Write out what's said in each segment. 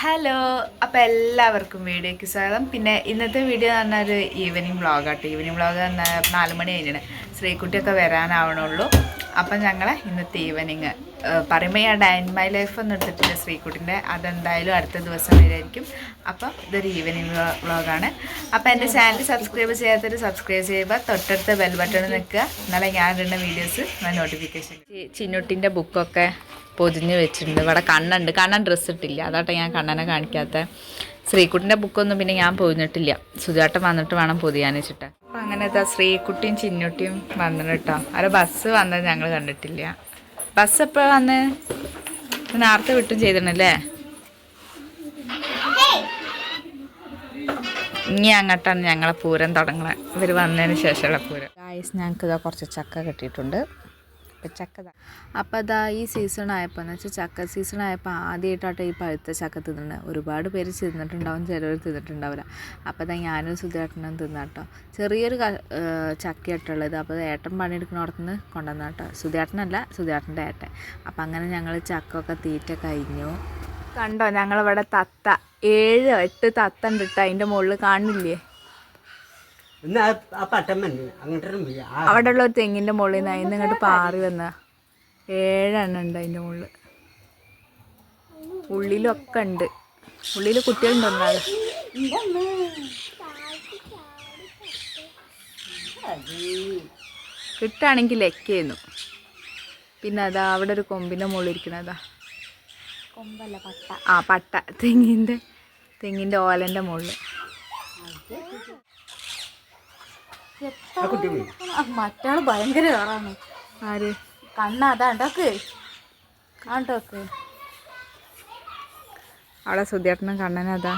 Hello, അപ്പോൾ എല്ലാവർക്കും വീഡിയോയ്ക്ക് സ്വാഗതം. പിന്നെ ഇന്നത്തെ വീഡിയോ എന്ന് പറഞ്ഞാൽ ഒരു ഈവനിങ് വ്ളോഗാട്ടോ. ഈവനിങ് വ്ളോഗ് പറഞ്ഞാൽ 4 മണി കഴിഞ്ഞാണ്, ശ്രീകുട്ടിയൊക്കെ വരാനാവണുള്ളൂ. അപ്പം ഞങ്ങൾ ഇന്നത്തെ ഈവനിങ് പറയുമ്പോൾ ഞാൻ ഡേ ഇൻ മൈ ലൈഫ് ഒന്നും എടുത്തിട്ടില്ല ശ്രീകുട്ടിൻ്റെ, അതെന്തായാലും അടുത്ത ദിവസം വരെയായിരിക്കും. അപ്പം ഇതൊരു ഈവനിങ് വ്ളോഗാണ്. അപ്പോൾ എൻ്റെ ചാനൽ സബ്സ്ക്രൈബ് ചെയ്യാത്തൊരു സബ്സ്ക്രൈബ് ചെയ്യുമ്പോൾ തൊട്ടടുത്ത ബെൽ ബട്ടൺ നിൽക്കുക, എന്നാലേ ഞാൻ ഇടുന്ന വീഡിയോസ് നോട്ടിഫിക്കേഷൻ. ചിന്നുട്ടിൻ്റെ ബുക്കൊക്കെ പൊതിഞ്ഞ് വെച്ചിട്ടുണ്ട്. ഇവിടെ കണ്ണൻ ഡ്രസ്സ് ഇട്ടില്ല, അതാട്ടെ ഞാൻ കണ്ണനെ കാണിക്കാത്ത. ശ്രീകുട്ടിൻ്റെ ബുക്കൊന്നും പിന്നെ ഞാൻ പൊതിഞ്ഞിട്ടില്ല, സുധാട്ടൻ വന്നിട്ട് വേണം പൊതിയാൻ വെച്ചിട്ട്. അപ്പം അങ്ങനത്തെ ശ്രീകുട്ടിയും ചിന്നുട്ടിയും വന്നിട്ട് കേട്ടോ. അവിടെ ബസ് വന്നത് ഞങ്ങൾ കണ്ടിട്ടില്ല. ബസ് എപ്പോഴാണ് വന്ന്? നേരത്തെ വിട്ടും ചെയ്തിരുന്നല്ലേ. ഇനി അങ്ങോട്ടാണ് ഞങ്ങളെ പൂരം തുടങ്ങണത്, ഇവർ വന്നതിന് ശേഷമുള്ള പൂരം. ഞങ്ങൾക്ക് ഇതാ കുറച്ച് ചക്ക കിട്ടിയിട്ടുണ്ട്. ചക്ക അപ്പോൾ അതാ ഈ സീസൺ ആയപ്പോൾ എന്ന് വെച്ചാൽ ചക്ക സീസൺ ആയപ്പോൾ ആദ്യമായിട്ടാട്ടോ ഈ പഴുത്ത ചക്ക തിന്നുന്നത്. ഒരുപാട് പേര് തിന്നിട്ടുണ്ടാവും, ചിലവർ തിന്നിട്ടുണ്ടാവില്ല. അപ്പോൾ അതാ ഞാനും സുധേട്ടനും തിന്നാട്ടോ. ചെറിയൊരു ചക്കയായിട്ടുള്ളത്. അപ്പോൾ ഏട്ടൻ പണിയെടുക്കുന്നിടത്തുനിന്ന് കൊണ്ടുവന്നാട്ടോ. സുധേട്ടനല്ല, സുധേട്ടൻ്റെ ഏട്ടൻ. അപ്പം അങ്ങനെ ഞങ്ങൾ ചക്കൊക്കെ തീറ്റ കഴിഞ്ഞു. കണ്ടോ, ഞങ്ങളിവിടെ തത്ത 7-8 തത്ത ഉണ്ട് കേട്ടോ. അതിൻ്റെ മുകളിൽ കാണില്ലേ, അവിടെ ഉള്ള ഒരു തെങ്ങിൻ്റെ മുകളിൽ നിന്ന് അതിന് ഇങ്ങോട്ട് പാറി വന്ന 7 എണ്ണം ഉണ്ട് അതിൻ്റെ മുകളിൽ. ഉള്ളിലൊക്കെ ഉണ്ട്, ഉള്ളിൽ കുട്ടികളുണ്ടെന്നാണ്. കിട്ടുകയാണെങ്കിൽ ലെക്കുന്നു. പിന്നെ അതാ അവിടെ ഒരു കൊമ്പിൻ്റെ മുകളിൽ ഇരിക്കണതാ, കൊമ്പല്ല പട്ട. പട്ട, തെങ്ങിൻ്റെ ഓലൻ്റെ മുകളിൽ. മറ്റാള് ഭയങ്കര കാറാണ്. ആര്? കണ്ണാതാണ്ടോക്ക് കാണ്ടോക്ക്. അവിടെ സുധേട്ടനും കണ്ണനതാ.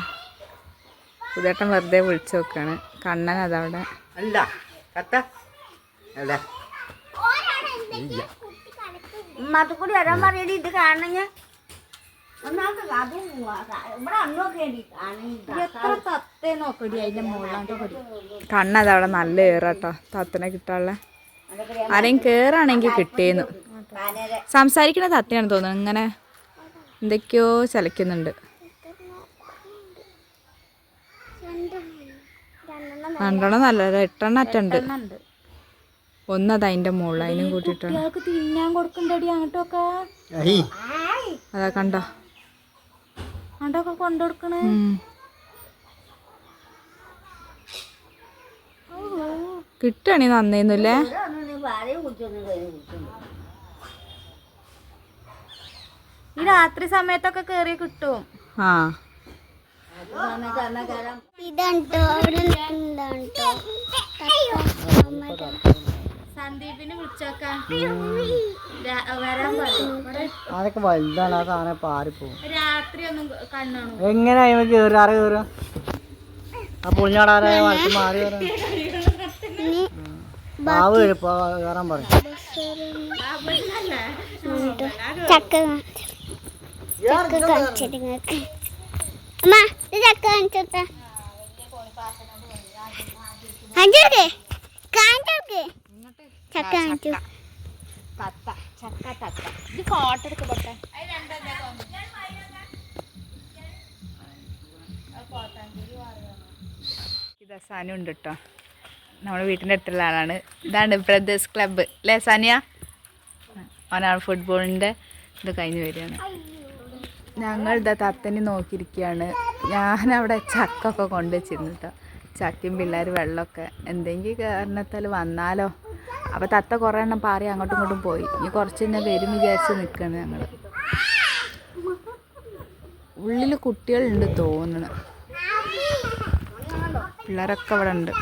സുധേട്ടൻ വെറുതെ വിളിച്ചു നോക്കാണ്. കണ്ണനതാ അവിടെ. കൂടി വരാൻ പറയടി, ഇത് കാണുന്ന കണ്ണത് അവിടെ നല്ല ഏറാട്ടോ. തത്തനെ കിട്ടാനുള്ള ആരെയും കേറാണെങ്കിൽ കിട്ടിയെന്നു. സംസാരിക്കണ തത്തയാണ് തോന്നുന്നു. ഇങ്ങനെ എന്തൊക്കെയോ ചലക്കുന്നുണ്ട്. 2 നല്ല 8 എണ്ണം അറ്റുണ്ട്. ഒന്നത് അതിൻ്റെ മുകളിൽ, അതിനും കൂട്ടിയിട്ടാണ് തിന്നാൻ കൊടുക്കണ്ടടി. അങ്ങോട്ടൊക്കെ അതാ കണ്ടോ, അങ്ങോട്ടൊക്കെ കൊണ്ടുകൊടുക്കണേ. കിട്ടുകയാണെങ്കിൽ നന്നേന്നല്ലേ. ഈ രാത്രി സമയത്തൊക്കെ കേറിയ കിട്ടും. ആ സന്ദീപിനെ വിളിച്ചോക്കാം, വരാൻ പറയും. അതൊക്കെ വലുതാണ്, ആ സാധനം പാറിപ്പോവും. രാത്രി ഒന്നും കണ്ണാണോ എങ്ങനെ കേറാറ് കേറുക? ആ പുളിഞ്ഞാടാറെ വലത്ത് മാറി മാവ് എഴുപ്പോ കയറാൻ പറയും. ഇതാ സാനിയ ഉണ്ട് കേട്ടോ, നമ്മുടെ വീട്ടിൻ്റെ അടുത്തുള്ള ആളാണ്. ഇതാണ് ബ്രദേഴ്സ് ക്ലബ്ബ് അല്ലേ സാനിയ? അവനാണ് ഫുട്ബോളിൻ്റെ ഇത് കഴിഞ്ഞ് വരികയാണ്. ഞങ്ങൾ ഇതാ തത്തനെ നോക്കിയിരിക്കുകയാണ്. ഞാനവിടെ ചക്കൊക്കെ കൊണ്ടുവച്ചിരുന്നു കേട്ടോ. ചക്കയും പിള്ളേർ വെള്ളമൊക്കെ എന്തെങ്കിലും കാരണത്താൽ വന്നാലോ. അപ്പോൾ തത്ത കുറേ എണ്ണം പാറി അങ്ങോട്ടും ഇങ്ങോട്ടും പോയി. ഇനി കുറച്ച് തന്നെ വരും വിചാരിച്ച് നിൽക്കുകയാണ് ഞങ്ങൾ. ഉള്ളിൽ കുട്ടികളുണ്ട് തോന്നണം, പിള്ളേരൊക്കെ അവിടെ ഉണ്ട്.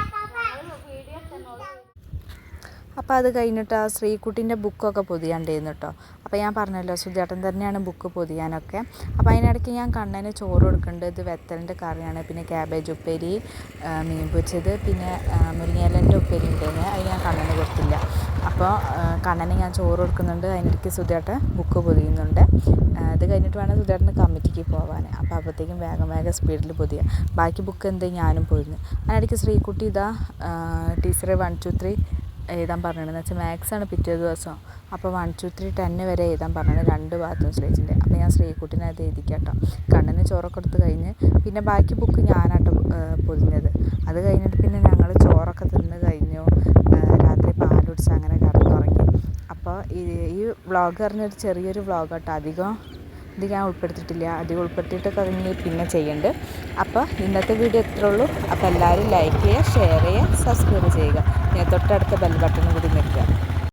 അപ്പോൾ അത് കഴിഞ്ഞിട്ട് ആ ശ്രീകുട്ടീൻ്റെ ബുക്കൊക്കെ പൊതിയാണ്ടായിരുന്നു കേട്ടോ. അപ്പോൾ ഞാൻ പറഞ്ഞല്ലോ സുധേട്ടൻ തന്നെയാണ് ബുക്ക് പൊതിയാനൊക്കെ. അപ്പോൾ അതിനിടയ്ക്ക് ഞാൻ കണ്ണന് ചോറ് കൊടുക്കുന്നുണ്ട്. ഇത് വെത്തലിൻ്റെ കറിയാണ്, പിന്നെ ക്യാബേജ് ഉപ്പേരി, മീൻ പൊരിച്ചത്, പിന്നെ മുരിങ്ങയിലൻ്റെ ഉപ്പേരി ഉണ്ടായിരുന്നു. അത് ഞാൻ കണ്ണന് കൊടുത്തില്ല. അപ്പോൾ കണ്ണന് ഞാൻ ചോറ് കൊടുക്കുന്നുണ്ട്, അതിനിടയ്ക്ക് സുധേട്ടൻ ബുക്ക് പൊതിയുന്നുണ്ട്. ഇത് കഴിഞ്ഞിട്ട് വേണം സുധേട്ടന് കമ്മിറ്റിക്ക് പോകാൻ. അപ്പോൾ അപ്പോഴത്തേക്കും വേഗം സ്പീഡിൽ പൊതിയുക. ബാക്കി ബുക്ക് എന്തെങ്കിലും ഞാനും പോയിരുന്നു. അതിനിടയ്ക്ക് ശ്രീകുട്ടി ഇതാ ടീച്ചറെ 1 2 3 എഴുതാൻ പറഞ്ഞിട്ടുണ്ടെന്ന് വെച്ചാൽ മാത്സാണ് പിറ്റേ ദിവസം. അപ്പോൾ 1 2 3 10 വരെ എഴുതാൻ പറഞ്ഞത് 2 ഭാഗത്തും സ്റ്റേജിൻ്റെ. അപ്പോൾ പറഞ്ഞിട്ട് ഞാൻ ശ്രീകുട്ടിനെ അത് എഴുതിക്കാട്ടോ. കണ്ണിന് ചോറൊക്കെ കൊടുത്ത് കഴിഞ്ഞ് പിന്നെ ബാക്കി ബുക്ക് ഞാനാട്ടോ പൊതിഞ്ഞത്. അത് കഴിഞ്ഞിട്ട് പിന്നെ ഞങ്ങൾ ചോറൊക്കെ തിന്ന് കഴിഞ്ഞു. രാത്രി പാലുടിച്ച് അങ്ങനെ കിടന്നുറങ്ങി. അപ്പോൾ ഈ വ്ളോഗ് പറഞ്ഞൊരു ചെറിയൊരു വ്ളോഗ് കേട്ടോ. അധികം ഇത് ഞാൻ ഉൾപ്പെടുത്തിയിട്ടില്ല. അധികം ഉൾപ്പെടുത്തിയിട്ടൊക്കെ കഴിഞ്ഞ് പിന്നെ ചെയ്യുന്നുണ്ട്. അപ്പോൾ ഇന്നത്തെ വീഡിയോ ഇത്രേ ഉള്ളൂ. അപ്പോൾ എല്ലാവരും ലൈക്ക് ചെയ്യുക, ഷെയർ ചെയ്യുക, സബ്സ്ക്രൈബ് ചെയ്യുക. തൊട്ടടുത്ത ബെൽ ബട്ടണും കൂടി നിൽക്കുക.